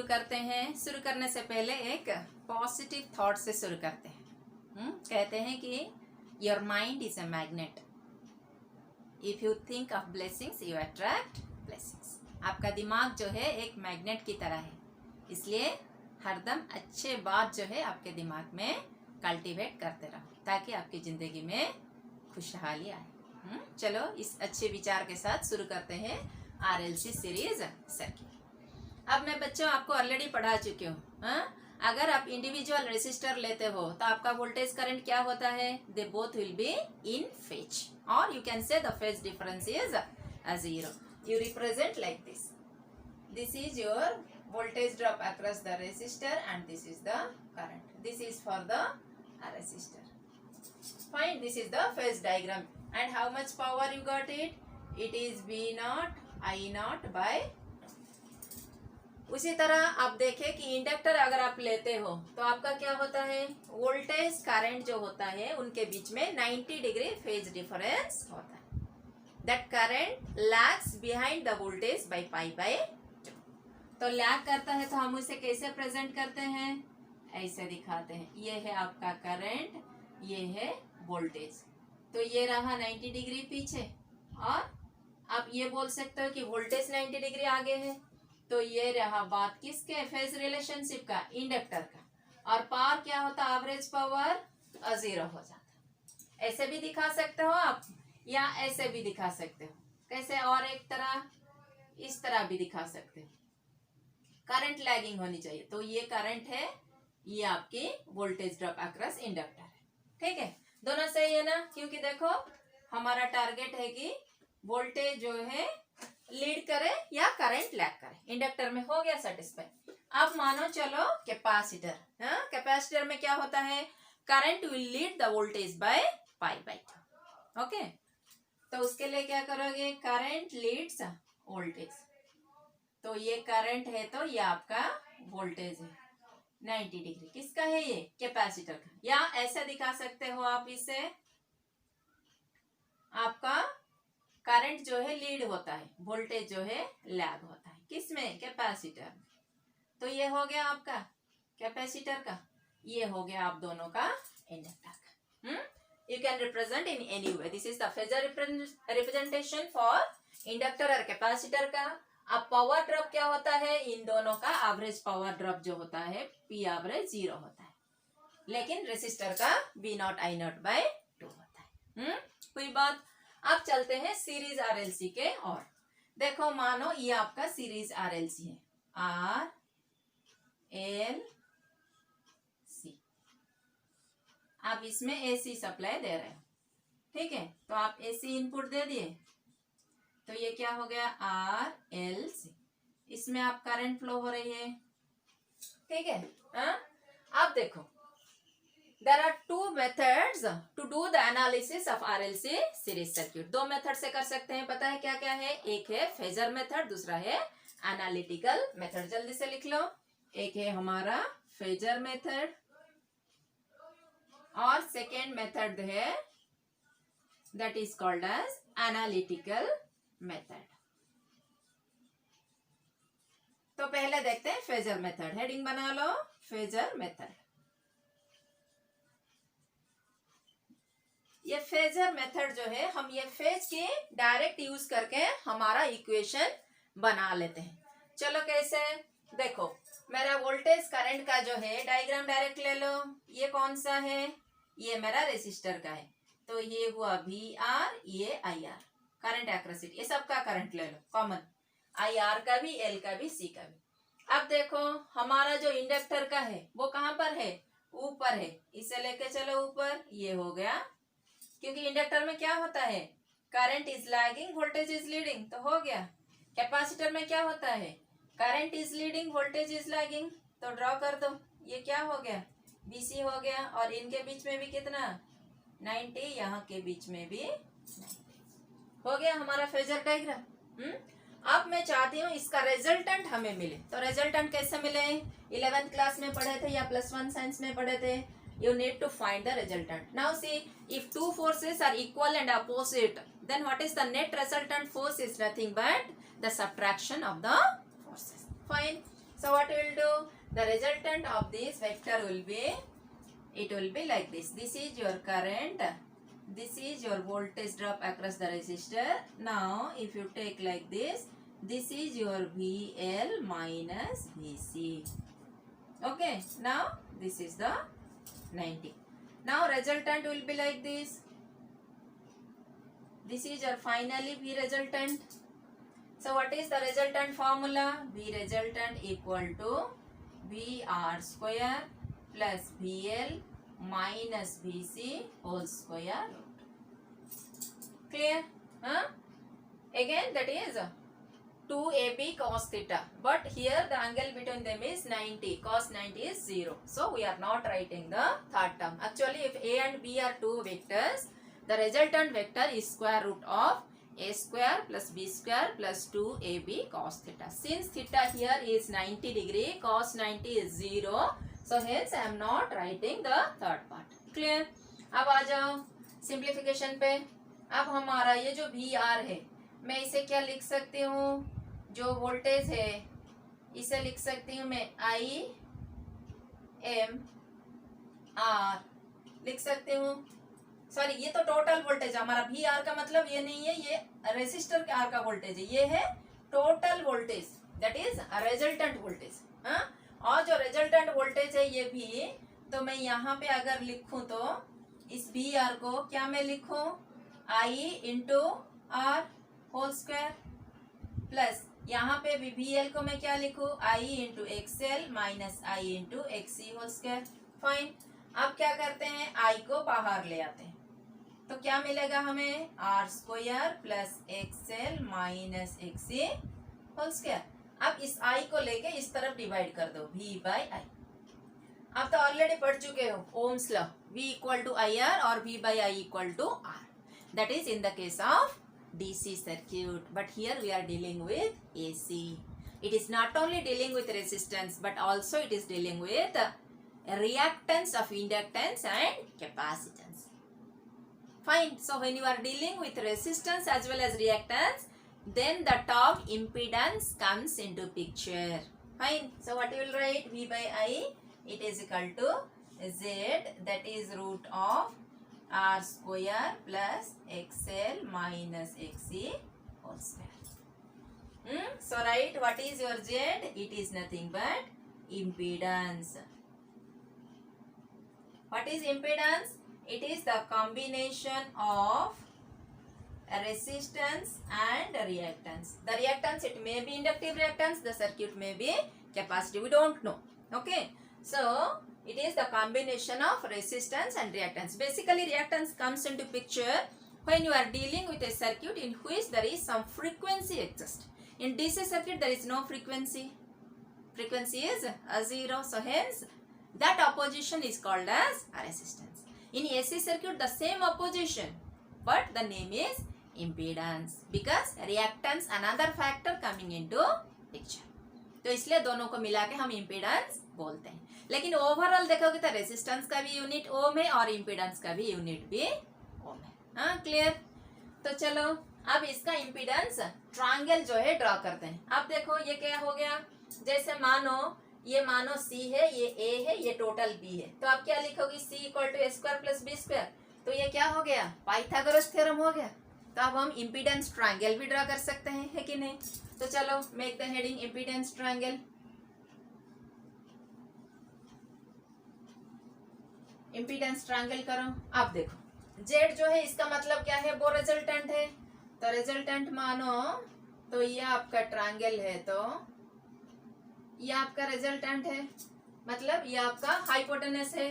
करते हैं। शुरू करने से पहले एक पॉजिटिव थॉट से शुरू करते हैं। कहते हैं कि your mind is a magnet, if you think of blessings you attract blessings. आपका दिमाग जो है एक मैग्नेट की तरह है, इसलिए हरदम अच्छे बात जो है आपके दिमाग में कल्टीवेट करते रहो ताकि आपकी जिंदगी में खुशहाली आए। चलो इस अच्छे विचार के साथ शुरू करते हैं RLC सीरीज सर्किट। अब मैं बच्चों आपको ऑलरेडी पढ़ा चुकी हूँ। अगर आप इंडिविजुअल रेसिस्टर लेते हो तो आपका वोल्टेज करंट क्या होता है? They both will be in phase, और you can say the phase difference is a 0. You represent like this. This is your voltage drop across the resistor and this is the current. This is for the resistor. Fine, this is the phase diagram. And how much power you got it? It is V0 I0 by 2. उसी तरह आप देखें कि inductor अगर आप लेते हो तो आपका क्या होता है? वोल्टेज करंट जो होता है उनके बीच में 90 डिग्री फेज डिफरेंस होता है। That current lags behind the voltage by pi by 2. तो लैग करता है तो हम उसे कैसे प्रेजेंट करते हैं? ऐसे दिखाते हैं। ये है आपका करंट, ये है वोल्टेज। तो ये रहा 90 डिग्री पीछे, और आप ये बोल सकते हो कि वोल्टेज 90 डिग्री आगे है। तो ये रहा बात किसके? फेज रिलेशनशिप का, इंडक्टर का। और पावर क्या होता? एवरेज पावर 0 हो जाता। ऐसे भी दिखा सकते हो आप, या ऐसे भी दिखा सकते हो। कैसे? और एक तरह इस तरह भी दिखा सकते हो। करंट लैगिंग होनी चाहिए। तो ये करंट है, ये आपकी वोल्टेज ड्रॉप अक्रॉस इंडक्टर है। ठीक है, दोनों सही है ना? क्योंकि देखो हमारा टारगेट है कि वोल्टेज जो है लीड करे या करंट लैग करे। इंडक्टर में हो गया सेटिस्फाई। अब मानो चलो कैपेसिटर। कैपेसिटर में क्या होता है? Current will lead the voltage by pi by 2। Okay, तो उसके लिए क्या करोगे? Current Leeds voltage. तो ये करंट है तो ये आपका वोल्टेज है 90 डिग्री। किसका है ये? कैपेसिटर का। या ऐसे दिखा सकते हो आप इसे, आपका करंट जो है लीड होता है, वोल्टेज जो है लैग होता है। किसमें? कैपेसिटर में। तो ये हो गया आपका कैपेसिटर का, ये हो गया आप दोनों का इंडक्टर का। You can represent in any way. This is the phasor representation for inductor और कैपेसिटर का। अब पावर ड्रॉप क्या होता है? इन दोनों का एवरेज पावर ड्रॉप जो होता है P एवरेज 0 होता है, लेकिन रेसिस्टर का V0 I0 by 2 होता है। कोई बात? अब चलते हैं सीरीज RLC के। और देखो मानो ये आपका सीरीज RLC है, RLC। आप इसमें AC सप्लाई दे रहे हो, ठीक है? तो आप AC इनपुट दे दिए, तो ये क्या हो गया? RLC। इसमें आप करंट फ्लो हो रही है, ठीक है? अब देखो, there are two methods to do the analysis of RLC series circuit. 2 method से कर सकते हैं। पता है क्या क्या है? एक है फेजर मेथड, दूसरा है एनालिटिकल मेथड। जल्दी से लिख लो। एक है हमारा फेजर मेथड और सेकेंड मेथड है that is called as analytical method. तो पहले देखते हैं फेजर मेथड। हेडिंग बना लो, फेजर मेथड। ये फेजर मेथड जो है, हम ये फेज के डायरेक्ट यूज करके हमारा इक्वेशन बना लेते हैं। चलो कैसे? देखो मेरा वोल्टेज करंट का जो है डायग्राम डायरेक्ट ले लो। ये कौन सा है? ये मेरा रेसिस्टर का है। तो ये हुआ VR, ये IR, करंट एक्रोसिटी। ये सबका करंट ले लो कॉमन, IR का भी, L का भी, C का भी। अब देखो हमारा जो इंडक्टर का है वो कहाँ पर है? ऊपर है। इसे लेके चलो ऊपर। ये हो गया, क्योंकि इंडक्टर में क्या होता है? Current is lagging, voltage is leading. तो हो गया। कैपेसिटर में क्या होता है? Current is leading, voltage is lagging. तो ड्रॉ कर दो। ये क्या हो गया? BC हो गया। और इनके बीच में भी कितना? 90। यहाँ के बीच में भी 90। हो गया हमारा फेजर डायग्राम। अब मैं चाहती हूँ इसका रिजल्टेंट हमें मिले। तो रिजल्टेंट कैसे मिले? 11th क्लास में पढ़े थे या +1 साइंस में पढ़े थे। You need to find the resultant. Now see, if two forces are equal and opposite, then what is the net resultant force? Is nothing but the subtraction of the forces. Fine. So what we will do? The resultant of this vector will be, it will be like this. This is your current. This is your voltage drop across the resistor. Now if you take like this is your VL minus VC. Okay, now this is the 90. Now resultant will be like this. This is your finally V resultant. So what is the resultant formula? V resultant equal to VR square plus VL minus VC whole square root. Clear? Huh? Again that is 2AB cos theta, but here the angle between them is 90. Cos 90 is 0. So we are not writing the third term. Actually, if A and B are two vectors, the resultant vector is square root of A square plus B square plus 2AB cos theta. Since theta here is 90 degree, cos 90 is 0. So hence I am not writing the third part. Clear? अब आ जाओ simplification पे. अब हमारा ये जो VR है, मैं इसे क्या लिख सकती हूँ? जो वोल्टेज है इसे लिख सकती हूँ मैं I M R लिख सकती हूँ. सॉरी, ये तो टोटल वोल्टेज है हमारा. VR का मतलब ये नहीं है, ये रेसिस्टर के R का वोल्टेज है. ये है total voltage, that is resultant voltage. और जो रिजल्टेंट वोल्टेज है ये भी, तो मैं यहाँ पे अगर लिखूं तो इस VR को क्या मैं लिखूं? I into R whole square plus यहाँ पे भी VL को मैं क्या लिखूं? I into XL minus I into XC whole square. Fine. अब क्या करते हैं? I को बाहर ले आते हैं तो क्या मिलेगा हमें? R square plus XL minus XC whole square. अब इस I को लेके इस तरफ डिवाइड कर दो, V बाई I. आप तो ऑलरेडी पढ़ चुके हो ohm's law, V equal to IR और V by I equal to R. That is in the case of DC circuit, but here we are dealing with AC. It is not only dealing with resistance, but also it is dealing with reactance of inductance and capacitance. Fine. So when you are dealing with resistance as well as reactance, then the term impedance comes into picture. Fine. So what you will write? V by I, it is equal to Z, that is root of R square plus XL minus XC whole square. So write what is your Z? It is nothing but impedance. What is impedance? It is the combination of resistance and reactance. The reactance, it may be inductive reactance, the circuit may be capacitive, we don't know. Okay. So it is the combination of resistance and reactance. Basically reactance comes into picture when you are dealing with a circuit in which there is some frequency exist. In DC circuit there is no frequency. Frequency is 0. So hence that opposition is called as a resistance. In AC circuit the same opposition, but the name is impedance because reactance another factor coming into picture. तो इसलिए दोनों को मिला के हम impedance बोलते हैं. लेकिन ओवरऑल देखोगे तो रेजिस्टेंस का भी यूनिट ओम है और इम्पीडेंस का भी यूनिट भी ओम है. हाँ, क्लियर? तो चलो अब इसका इम्पीडेंस ट्रायंगल जो है ड्रॉ करते हैं. अब देखो ये क्या हो गया, जैसे मानो C है, ये A है, ये टोटल B है, तो आप क्या लिखोगी? C equal to A square plus B square. तो ये क्या हो गया? पाइथागोरस थ्योरम हो गया. तो अब हम इम्पीडेंस ट्रायंगल भी ड्रॉ कर सकते हैं, है कि नहीं? तो चलो make the heading impedance triangle. Impedance triangle करो. अब देखो Z जो है इसका मतलब क्या है? वो रिजल्टेंट है. तो रिजल्टेंट मानो तो ये आपका ट्रायंगल है, तो ये आपका रिजल्टेंट है, मतलब ये आपका हाइपोटेनस है.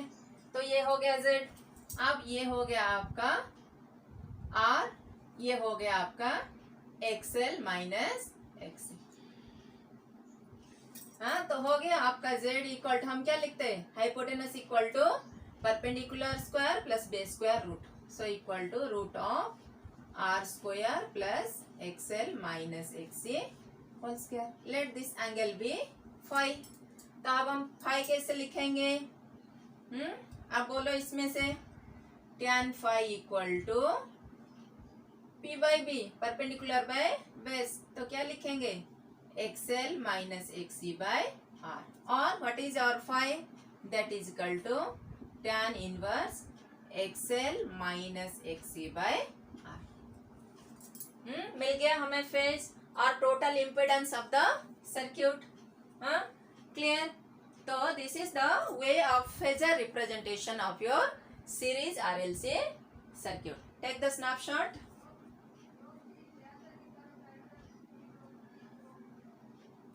तो ये हो गया Z. अब ये हो गया आपका R, ये हो गया आपका XL माइनस XC. हाँ, तो हो गया आपका Z इक्वल टू, हम क्या लिखते हैं? Hypotenuse equal to perpendicular square plus base square root. So equal to root of R square plus XL minus XC whole square. Let this angle be phi. तो अब हम phi कैसे लिखेंगे? अब बोलो इसमें से tan phi equal to P by B, perpendicular by base. तो क्या लिखेंगे? XL minus XC by r. और what is r phi? That is equal to tan inverse xl minus xc by r. मिल गया हमें फेज और total impedance of the circuit. Clear? तो this is the way of phasor representation of your series RLC circuit. Take the snapshot.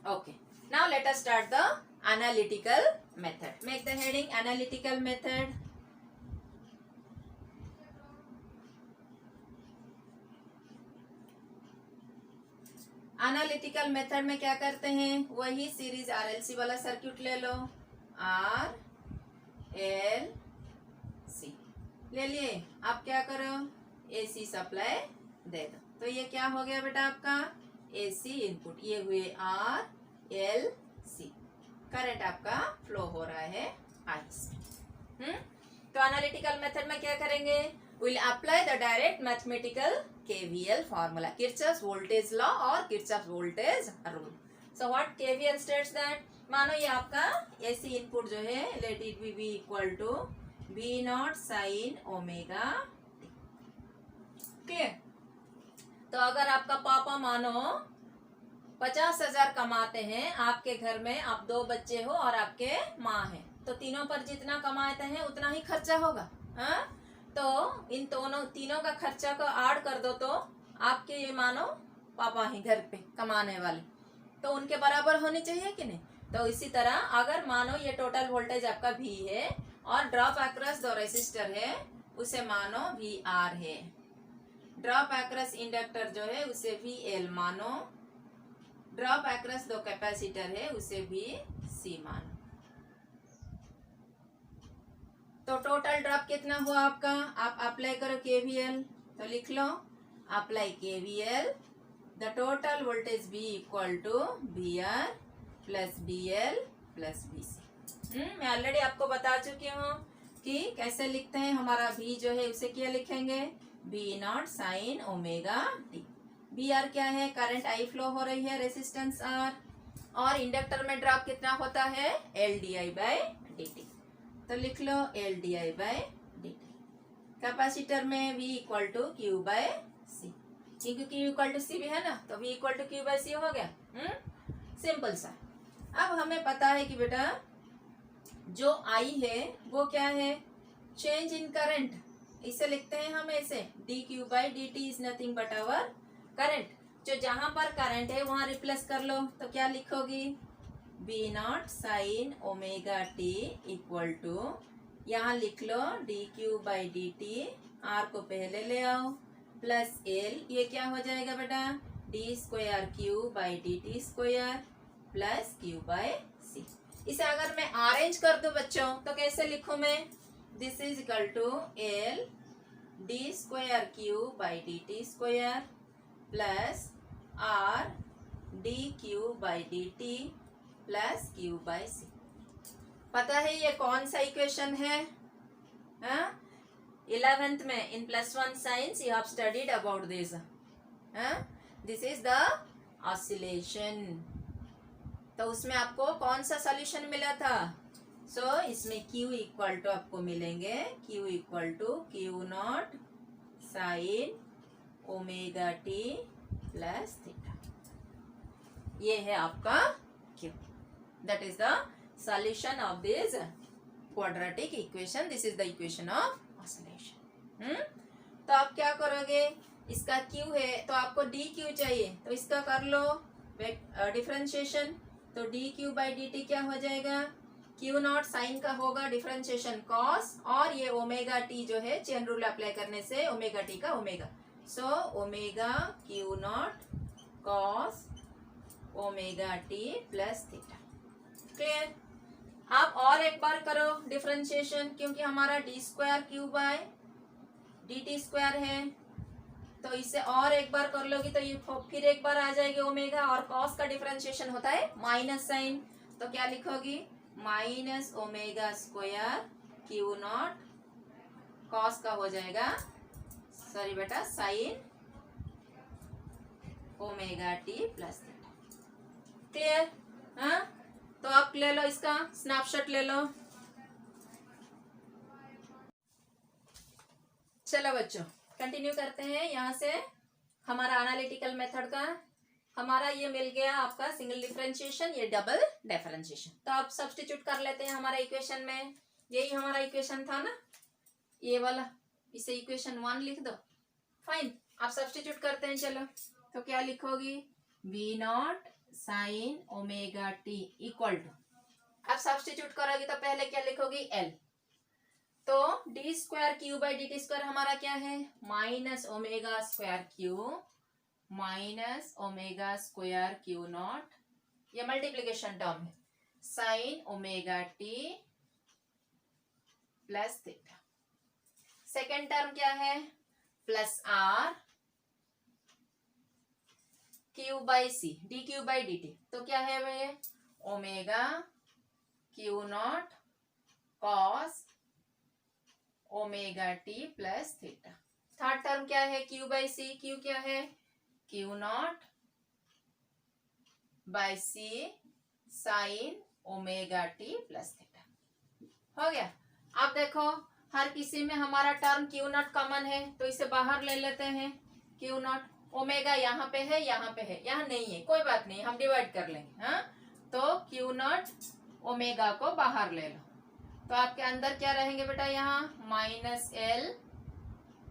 Okay. Now let us start the analytical method. Make the heading analytical method. Analytical method में क्या करते हैं? वही series RLC वाला circuit ले लो. RLC ले लिए. आप क्या करो? AC सप्लाई दे दो. तो ये क्या हो गया बेटा आपका? AC input. ये हुए RLC. करंट आपका फ्लो हो रहा है I. तो एनालिटिकल मेथड में क्या करेंगे? We'll apply the direct mathematical KVL formula, Kirchhoff's voltage law or Kirchhoff's voltage rule. So what KVL states that? मानो ये आपका AC इनपुट जो है, let it be equal to V naught sin omega. Clear? तो अगर आपका पापा मानो 50,000 कमाते हैं, आपके घर में आप 2 बच्चे हो और आपके माँ है, तो तीनों पर जितना कमाते हैं उतना ही खर्चा होगा. तो इन तीनों का खर्चा को ऐड कर दो तो आपके ये मानो पापा ही घर पे कमाने वाले, तो उनके बराबर होनी चाहिए कि नहीं? तो इसी तरह अगर मानो ये टोटल वोल्टेज आपका V है और ड्रॉप अक्रॉस 2 रेसिस्टर है, उसे मानो VR है. ड्रॉप अक्रॉस इंडक्टर जो है उसे VL मानो. ड्रॉप अक्रॉस 2 कैपेसिटर है उसे VC मानो. तो टोटल ड्रॉप कितना हुआ आपका? आप अप्लाई करो KVL. तो लिख लो apply KVL. The total voltage V equal to VR plus BL plus BC. मैं ऑलरेडी आपको बता चुकी हूँ कि कैसे लिखते हैं. हमारा V जो है उसे क्या लिखेंगे? V naught sine omega T. BR क्या है? करंट I फ्लो हो रही है, रेसिस्टेंस R. और इंडक्टर में ड्रॉप कितना होता है? LDI by dt. तो लिख लो LDI बाय dt. कैपेसिटर में V equal to Q by C. क्योंकि Q इक्वल टू C भी है ना, तो V equal to Q by C हो गया. सिंपल सा. अब हमें पता है कि बेटा जो I है वो क्या है? Change in current. इसे लिखते हैं हम ऐसे, dQ by dt is nothing but our current. जो जहां पर करंट है वहां रिप्लेस कर लो. तो क्या लिखोगी? V naught sine omega T equal to, यहाँ लिख लो dQ बाई dt. R को पहले ले आओ प्लस L. ये क्या हो जाएगा बेटा? d square Q by dt square plus Q by C. इसे अगर मैं अरेंज कर दूं बच्चों तो कैसे लिखूं मैं? This is equal to L d square Q by dt square plus R dQ by dt plus Q by C. पता है ये कौन सा इक्वेशन है? 11th में इन +1 science you have studied about this. This is the oscillation. तो उसमें आपको कौन सा सॉल्यूशन मिला था? सो इसमें Q इक्वल टू आपको मिलेंगे Q equal to Q naught sine omega T plus theta. ये है आपका Q. That is the solution of this quadratic equation. This is the equation of oscillation. तो आप क्या करोगे? इसका Q है तो आपको dQ चाहिए, तो इसका कर लो डिफरेंशिएशन. तो dQ बाई dt क्या हो जाएगा? Q नॉट साइन का होगा डिफरेंशिएशन कॉस, और ये ओमेगा टी जो है चेन रूल अप्लाई करने से ओमेगा टी का omega. So omega Q naught cos omega T plus theta. Clear? आप और एक बार करो डिफरेंशिएशन, क्योंकि हमारा d square Q by dt square है, तो इसे और एक बार कर लोगी तो ये फिर एक बार आ जाएगी ओमेगा. और कॉस का डिफरेंशिएशन होता है माइनस साइन, तो क्या लिखोगी? Minus omega square Q naught cos का हो जाएगा, सॉरी बेटा, sine omega T plus theta. Clear? तो आप ले लो, इसका स्नैपशॉट ले लो। चलो बच्चों कंटिन्यू करते हैं यहाँ से। हमारा एनालिटिकल मेथड का हमारा ये मिल गया आपका सिंगल डिफरेंशिएशन, ये डबल डिफरेंशिएशन। तो आप सब्स्टिट्यूट कर लेते हैं हमारा इक्वेशन में। यही हमारा इक्वेशन था ना, ये वाला, इसे इक्वेशन 1 लिख दो। फाइन, आप सब्स्टिट्यूट करते हैं। चलो तो क्या लिखोगी, V naught sine omega T equal to, अब सब्स्टिट्यूट करोगी तो पहले क्या लिखोगी, एल। तो D square Q by D T square हमारा क्या है, minus omega square Q minus omega square Q naught, ये मल्टीप्लीकेशन टर्म है, sine omega T plus theta. Second term क्या है, plus R Q by C D Q by D T. तो क्या है वे, omega Q naught cos omega T plus theta. Third term क्या है, क्यू बाई सी, क्यू क्या है, Q naught by C sine omega T plus theta. हो गया। अब देखो हर किसी में हमारा टर्म क्यू नॉट कॉमन है, तो इसे बाहर ले लेते हैं। क्यू नॉट, ओमेगा यहाँ पे है, यहाँ पे है, यहाँ नहीं है, कोई बात नहीं, हम डिवाइड कर लेंगे। हाँ, तो क्यू नॉट ओमेगा को बाहर ले लो, तो आपके अंदर क्या रहेंगे बेटा, यहाँ minus L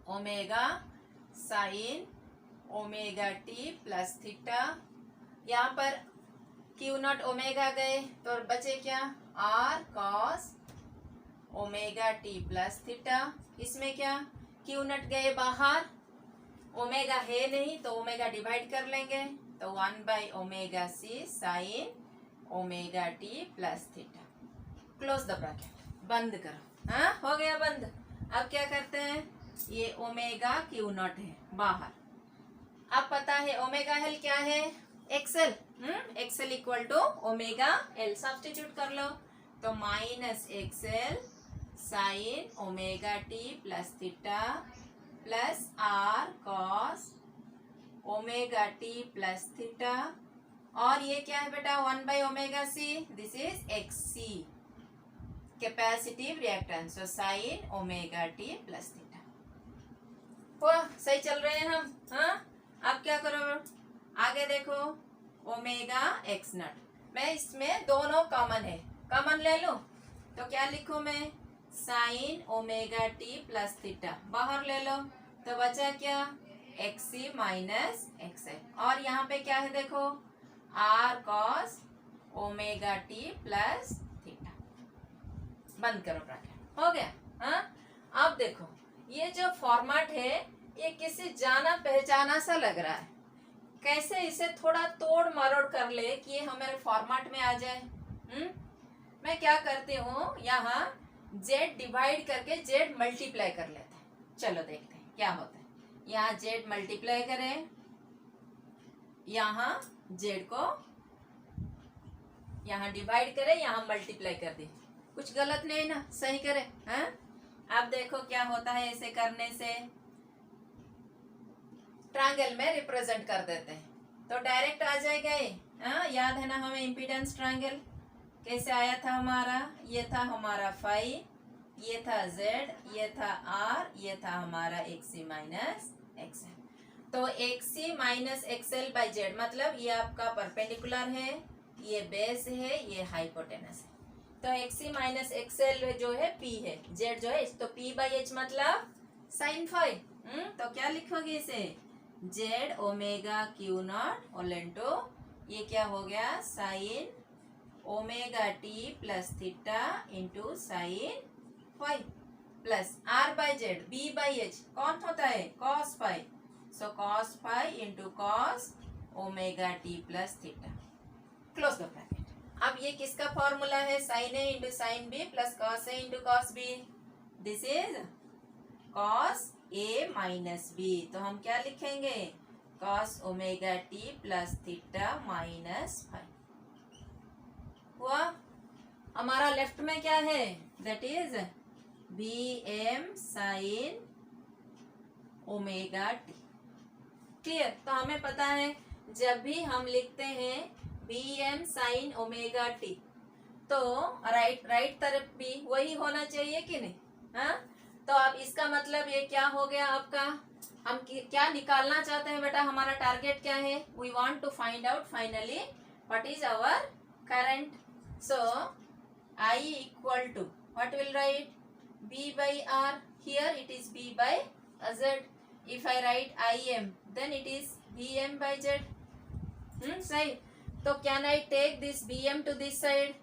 omega sine omega T plus theta. यहाँ पर क्यू नॉट ओमेगा गए तो बचे क्या, R cos omega T plus theta. इसमें क्या, क्यू नॉट गए बाहर, ओमेगा है नहीं तो ओमेगा डिवाइड कर लेंगे, तो 1 by omega C sine omega T plus theta. Close the bracket, बंद करो। हाँ, हो गया बंद। अब क्या करते हैं, ये ओमेगा क्यू नॉट है बाहर। अब पता है ओमेगा एल क्या है, XL. XL equal to omega L, substitute कर लो, तो minus XL sine omega T plus theta plus R cos omega T plus theta. और ये क्या है बेटा, 1 by omega C, this is X C, capacitive reactance, so sine omega T plus theta. हुआ, सही चल रहे हैं हम। हाँ, अब क्या करो, आगे देखो, ओमेगा एक्स नॉट, मैं इसमें दोनों कॉमन है, कॉमन ले लूं तो क्या लिखूं मैं, sine omega T plus theta, बाहर ले लो तो बचा क्या, X C minus X L. और यहाँ पे क्या है देखो, R cos omega T plus theta. बंद करो ब्रैकेट, हो गया। हाँ, अब देखो ये जो फॉर्मेट है ये किसी जाना पहचाना सा लग रहा है, कैसे इसे थोड़ा तोड़ मरोड़ कर ले कि ये हमारे फॉर्मेट में आ जाए। मैं क्या करती हूँ, यहाँ z डिवाइड करके z मल्टीप्लाई कर लेते हैं। चलो देखते हैं क्या होता है। यहाँ z मल्टीप्लाई करें, यहाँ z को यहाँ डिवाइड करें, यहाँ मल्टीप्लाई कर दे, कुछ गलत नहीं ना, सही करें। हाँ, अब देखो क्या होता है, ऐसे करने से ट्रायंगल में रिप्रेजेंट कर देते हैं तो डायरेक्ट आ जाएगा ये। हाँ, याद है ना हमें इम्पीडेंस ट्रायंगल कैसे आया था हमारा, ये था हमारा फाई, ये था z, ये था r, ये था हमारा xc माइनस xl। तो xc minus xl by z मतलब ये आपका परपेंडिकुलर है, ये बेस है, ये हाइपोटेनस है। तो xc माइनस xl जो है p है, z जो है, तो p बाई h मतलब साइन फाई। तो क्या लिखोगे इसे, z ओमेगा क्यू नॉट और लेंटो, ये क्या हो गया, sine omega T plus theta into sine phi plus R by Z, B by H कौन होता है, cos phi, so cos phi into cos omega T plus theta. Close the bracket. अब ये किसका फॉर्मूला है, sine A into sine B plus cos A into cos B, this is cos A minus B. तो हम क्या लिखेंगे, cos omega T plus theta minus phi. हुआ, हमारा लेफ्ट में क्या है, that is B M sine omega T. Clear. तो हमें पता है जब भी हम लिखते हैं B M sine omega T तो राइट तरफ भी वही होना चाहिए कि नहीं? हाँ, तो अब इसका मतलब ये क्या हो गया आपका, हम क्या निकालना चाहते हैं बेटा, हमारा टारगेट क्या है? We want to find out finally what is our current. So I equal to what will write? B by R. Here it is B by Z. If I write IM, then it is BM by Z. Side. So can I take this BM to this side?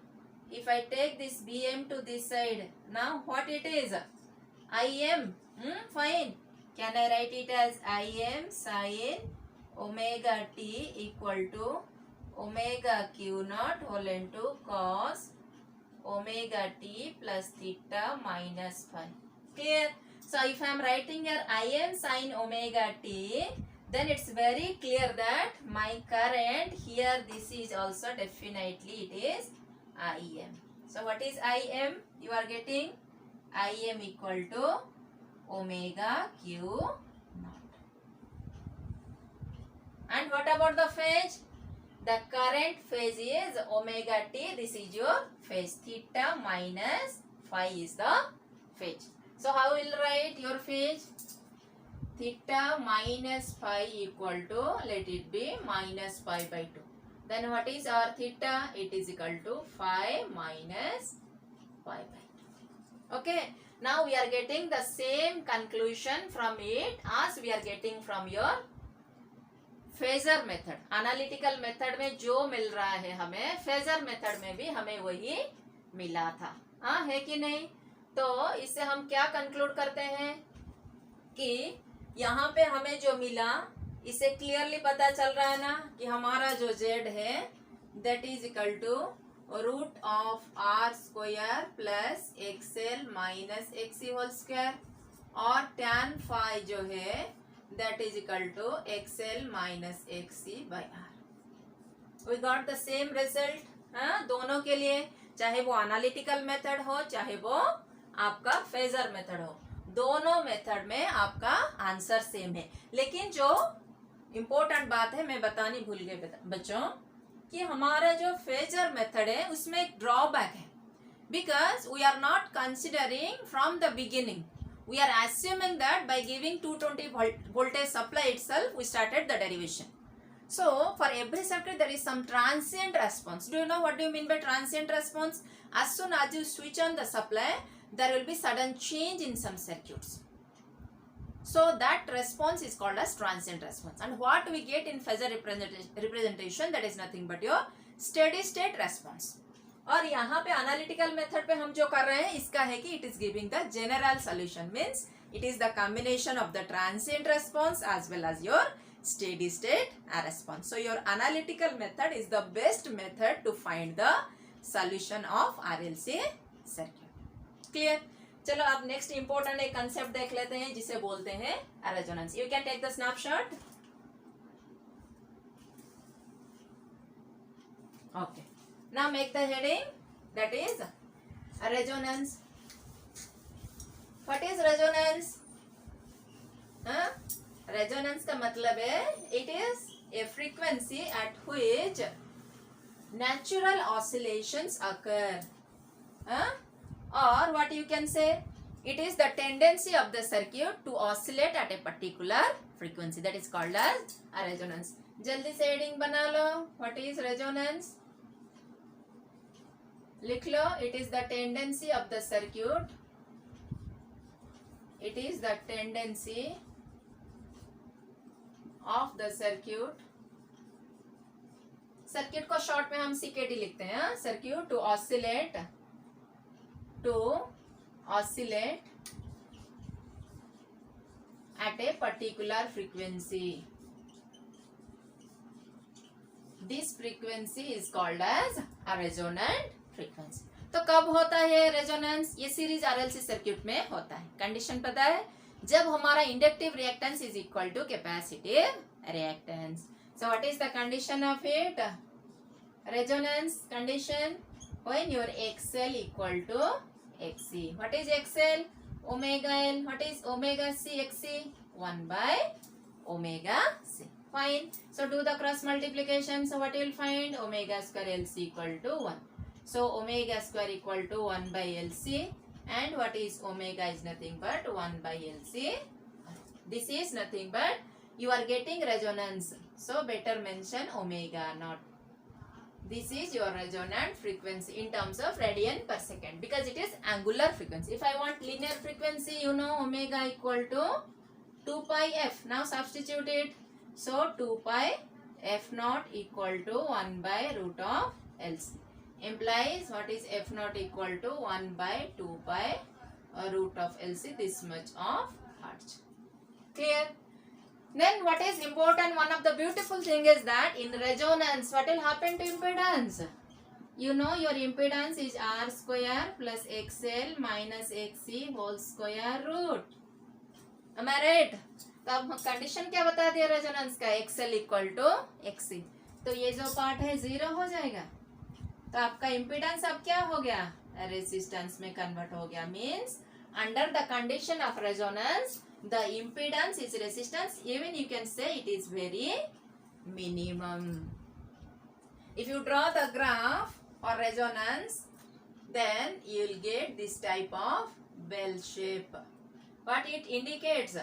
If I take this BM to this side, now what it is? IM. Fine. Can I write it as IM sin omega t equal to omega q naught whole into cos omega t plus theta minus phi. Clear? So if I am writing here Im sin omega t, then it's very clear that my current here, this is also definitely it is Im. So what is Im? You are getting Im equal to omega q naught. And what about the phase? The current phase is omega t. This is your phase. Theta minus phi is the phase. So how will write your phase? Theta minus phi equal to, let it be minus pi by 2. Then what is our theta? It is equal to phi minus pi by 2. Okay. Now we are getting the same conclusion from it as we are getting from your phasor method. Analytical method में जो मिल रहा है हमें, phasor method में भी हमें वही मिला था. हाँ, है कि नहीं? तो इससे हम क्या कंक्लूड करते हैं कि यहाँ पे हमें जो मिला, इससे क्लियरली पता चल रहा है ना कि हमारा जो z है that is equal to root of r square plus XL minus XC whole square, और tan फाई जो है that is equal to xl minus xc by r. We got the same result. हाँ, दोनों के लिए, चाहे वो एनालिटिकल मेथड हो चाहे वो आपका फेजर मेथड हो, दोनों मेथड में आपका आंसर सेम है. लेकिन जो इम्पोर्टेंट बात है मैं बतानी भूल गई बच्चों, कि हमारा जो फेजर मेथड है उसमें एक ड्रॉबैक है. Because we are not considering from the beginning. We are assuming that by giving 220 voltage supply itself, we started the derivation. So, for every circuit, there is some transient response. Do you know what do you mean by transient response? As soon as you switch on the supply, there will be sudden change in some circuits. So, that response is called as transient response. And what we get in phasor representation, that is nothing but your steady state response. और यहाँ पे analytical method पे हम जो कर रहे हैं इसका है कि it is giving the general solution, means it is the combination of the transient response as well as your steady state response. So your analytical method is the best method to find the solution of RLC circuit. Clear? चलो अब next important एक concept देख लेते हैं जिसे बोलते हैं resonance. You can take the snapshot. Okay. Now make the heading, that is resonance. What is resonance? Resonance का मतलब है it is a frequency at which natural oscillations occur. Or what you can say, it is the tendency of the circuit to oscillate at a particular frequency. That is called as a resonance. जल्दी से heading बना लो. What is resonance? लिख लो. It is the tendency of the circuit, it is the tendency of the circuit. Circuit को short में हम CKT लिखते हैं. Circuit to oscillate at a particular frequency. This frequency is called as a resonant frequency. तो कब होता है resonance? ये सीरीज आरएलसी सर्किट में होता है. कंडीशन पता है, जब हमारा inductive reactance is equal to capacitive reactance. So what is the condition of it? Resonance condition when your XL equal to XC. What is XL? Omega L. What is omega C XC? 1 by omega c. Fine. So do the cross multiplication. So what you will find? Omega square LC equal to 1. So omega square equal to 1 by LC, and what is omega is nothing but 1 by LC. This is nothing but you are getting resonance, so better mention omega naught. This is your resonant frequency in terms of radian per second, because it is angular frequency. If I want linear frequency, you know omega equal to 2 pi f. Now substitute it. So 2 pi f naught equal to 1 by root of LC. Implies what is f naught equal to 1 by 2 pi root of LC, this much of hertz. Clear? Then what is important, one of the beautiful thing is that in resonance, what will happen to impedance? You know your impedance is R square plus XL minus XC whole square root. Am I right? तो अब condition क्या बता दिया resonance का, XL equal to XC. तो ये जो part है 0 हो जाएगा. तो आपका इम्पीडेंस अब क्या हो गया, रेजिस्टेंस में कन्वर्ट हो गया. Means under the condition of resonance the impedance is resistance, even you can say it is very minimum. If you draw the graph for resonance, then you will get this type of bell shape. What it indicates,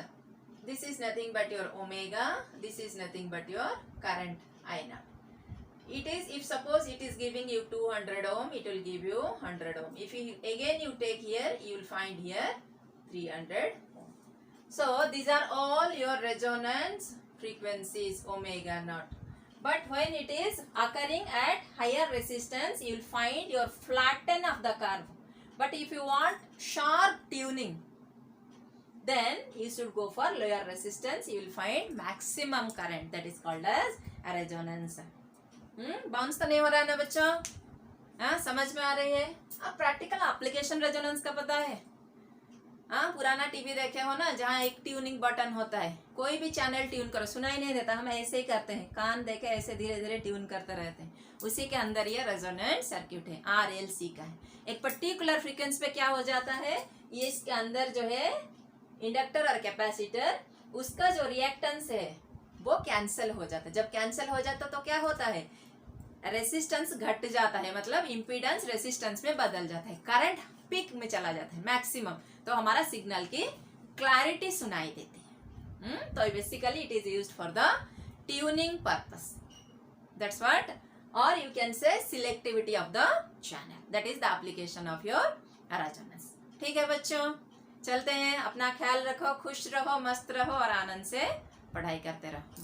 this is nothing but your omega, this is nothing but your current I naught. It is, if suppose it is giving you 200 ohm, it will give you 100 ohm. If you again you take here, you will find here 300. So these are all your resonance frequencies, omega naught. But when it is occurring at higher resistance, you will find your flatten of the curve. But if you want sharp tuning, then you should go for lower resistance. You will find maximum current, that is called as a resonance. Bounce तो नहीं हो रहा है ना बच्चों? हाँ, समझ में आ रही है? अब प्रैक्टिकल एप्लीकेशन रेजोनेंस का पता है? हाँ, पुराना टीवी देखे हो ना, जहाँ एक ट्यूनिंग बटन होता है. कोई भी चैनल ट्यून करो, सुनाई नहीं देता, हम ऐसे ही करते हैं, कान देके ऐसे धीरे धीरे ट्यून करते रहते हैं. उसी के अंदर ये रेजोनेंट सर्किट है, RLC का है. एक पर्टिकुलर फ्रीक्वेंसी पे क्या हो जाता है, ये इसके अंदर जो है इंडक्टर और कैपेसिटर, उसका जो रिएक्टेंस है वो कैंसिल हो जाता है. जब कैंसिल हो जाता तो क्या होता है, रेसिस्टेंस घट जाता है, मतलब इम्पीडेंस रेसिस्टेंस में बदल जाता है, करंट पीक में चला जाता है, मैक्सिमम. तो हमारा सिग्नल की क्लैरिटी सुनाई देती है. तो basically it is used for the tuning purpose, that's what, और you can say selectivity of the channel, that is the application of your resonance. ठीक है बच्चों, चलते हैं. अपना ख्याल रखो, खुश रहो, मस्त रहो और आनंद से पढ़ाई करते रहो.